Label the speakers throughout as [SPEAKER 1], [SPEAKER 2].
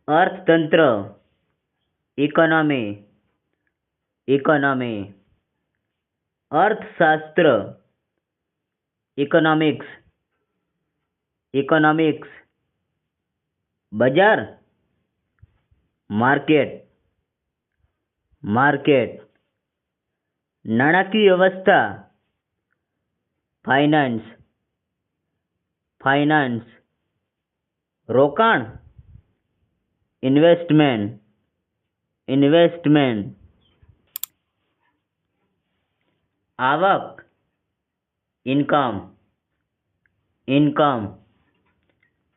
[SPEAKER 1] અર્થતંત્ર, economy, economy. અર્થશાસ્ત્ર, economics, economics. બજાર, માર્કેટ, માર્કેટ. નાણાકીય વ્યવસ્થા, ફાઇનાન્સ, ફાઇનાન્સ. રોકાણ, ઇન્વેસ્ટમેન્ટ, ઇન્વેસ્ટમેન્ટ. આવક, ઇન્કમ, ઇન્કમ.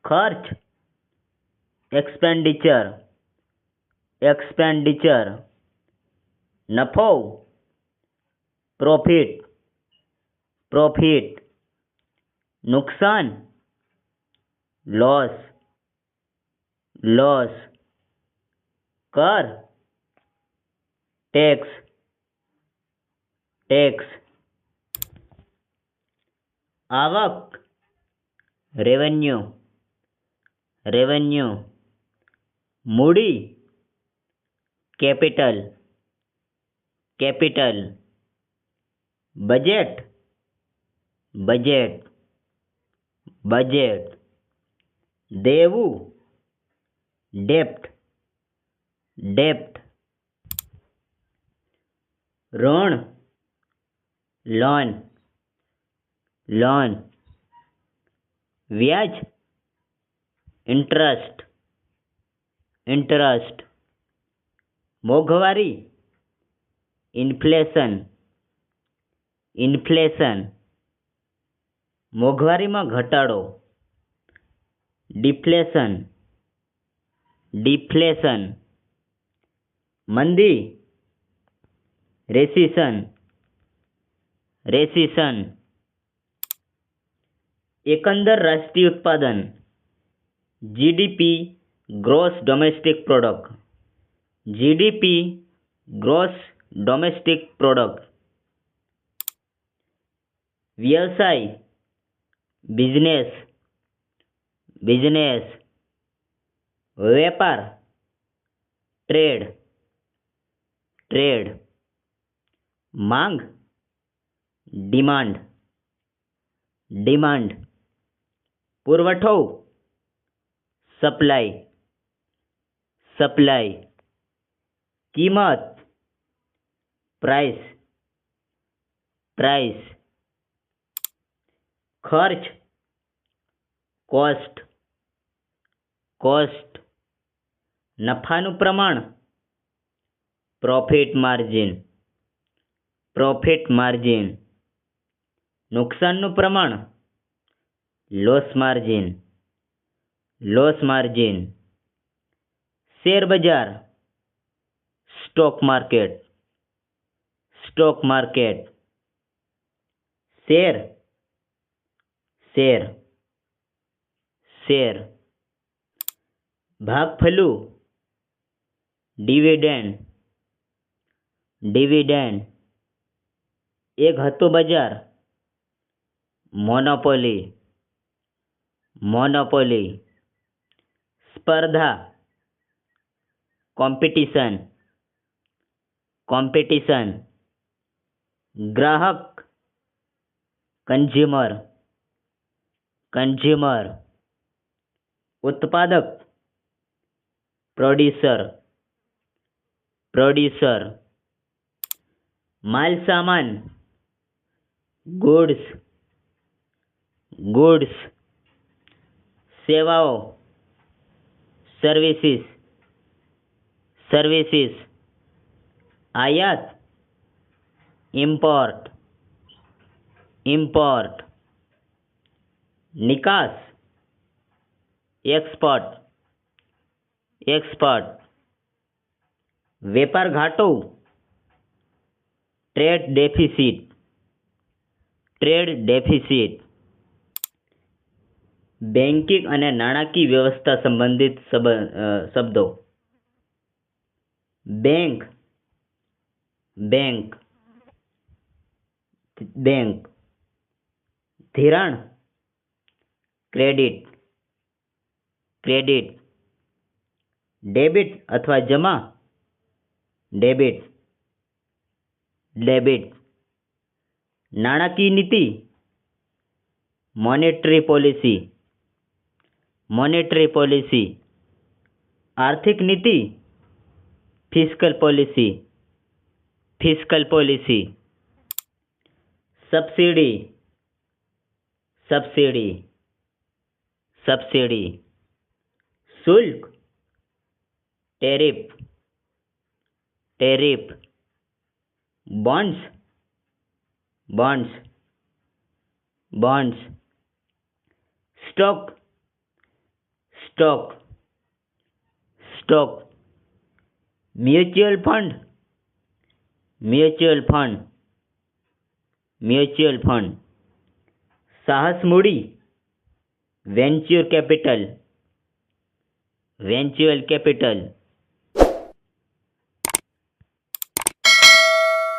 [SPEAKER 1] ખર્ચ, એક્સપેન્ડિચર, એક્સપેન્ડિચર. નફો, પ્રોફિટ, પ્રોફિટ. નુકસાન, લોસ, લોસ. કર, ટેક્સ, ટેક્સ. આવક, રેવન્યુ, રેવન્યુ. મૂડી, capital, capital. Budget, budget, budget. દેવું, ડેપ્ટ, ડેપ્ટ. ઋણ, લોન, લોન. વ્યાજ, ઇન્ટરેસ્ટ, ઇન્ટરેસ્ટ. મોંઘવારી, ઇન્ફ્લેશન, ઇન્ફ્લેશન. મોંઘવારીમાં ઘટાડો, ડિફ્લેશન, ડિફ્લેશન. મંદી, રેસિશન, રેસિશન. એકંદર રાષ્ટ્રીય ઉત્પાદન, GDP, gross domestic product, GDP, gross domestic product. વ્યવસાય, બિઝનેસ, બિઝનેસ. વેપાર, ટ્રેડ, ટ્રેડ. માંગ, ડિમાન્ડ, ડિમાન્ડ. પુરવઠો, સપ્લાય, સપ્લાય. કિંમત, પ્રાઇસ, પ્રાઇસ. ખર્ચ, કોસ્ટ, કોસ્ટ. નફાનું પ્રમાણ, પ્રોફિટ માર્જિન, પ્રોફિટ માર્જિન. નુકસાનનું પ્રમાણ, loss margin, loss margin. Share બજાર, stock market, stock market. Share, share, share. ભાગફલું, ડિવિડેન્ડ, ડિવિડેન્ડ. એક હતું બજાર, મોનોપોલી, મોનોપોલી. સ્પર્ધા, કોમ્પિટિશન, કોમ્પિટિશન. ગ્રાહક, કન્ઝ્યુમર, કન્ઝ્યુમર. ઉત્પાદક, પ્રોડ્યુસર, પ્રોડ્યુસર. માલ સામાન, ગુડ્સ, ગુડ્સ. સેવાઓ, સર્વિસીસ, સર્વિસીસ. આયાત, ઇમ્પોર્ટ, ઇમ્પોર્ટ. નિકાસ, એક્સપોર્ટ, એક્સપોર્ટ. વેપાર ઘાટો, trade deficit, trade deficit. Banking અને નાણાકીય વ્યવસ્થા સંબંધિત શબ્દો. Bank, bank, bank. ધિરાણ, ક્રેડિટ, ક્રેડિટ. ડેબિટ અથવા જમા, ડેબિટ, ડેબિટ. નાણાકીય નીતિ, મોનેટરી પોલિસી, મોનેટરી પોલિસી. આર્થિક નીતિ, fiscal policy, fiscal policy. Subsidy, subsidy, subsidy. શુલ્ક, tariff, tariff. Bonds, bonds, bonds. Stock, stock, stock. Mutual fund, mutual fund, mutual fund. સાહસ મૂડી, વેન્ચ્યુર કેપિટલ, વેન્ચ્યુઅલ કેપિટલ.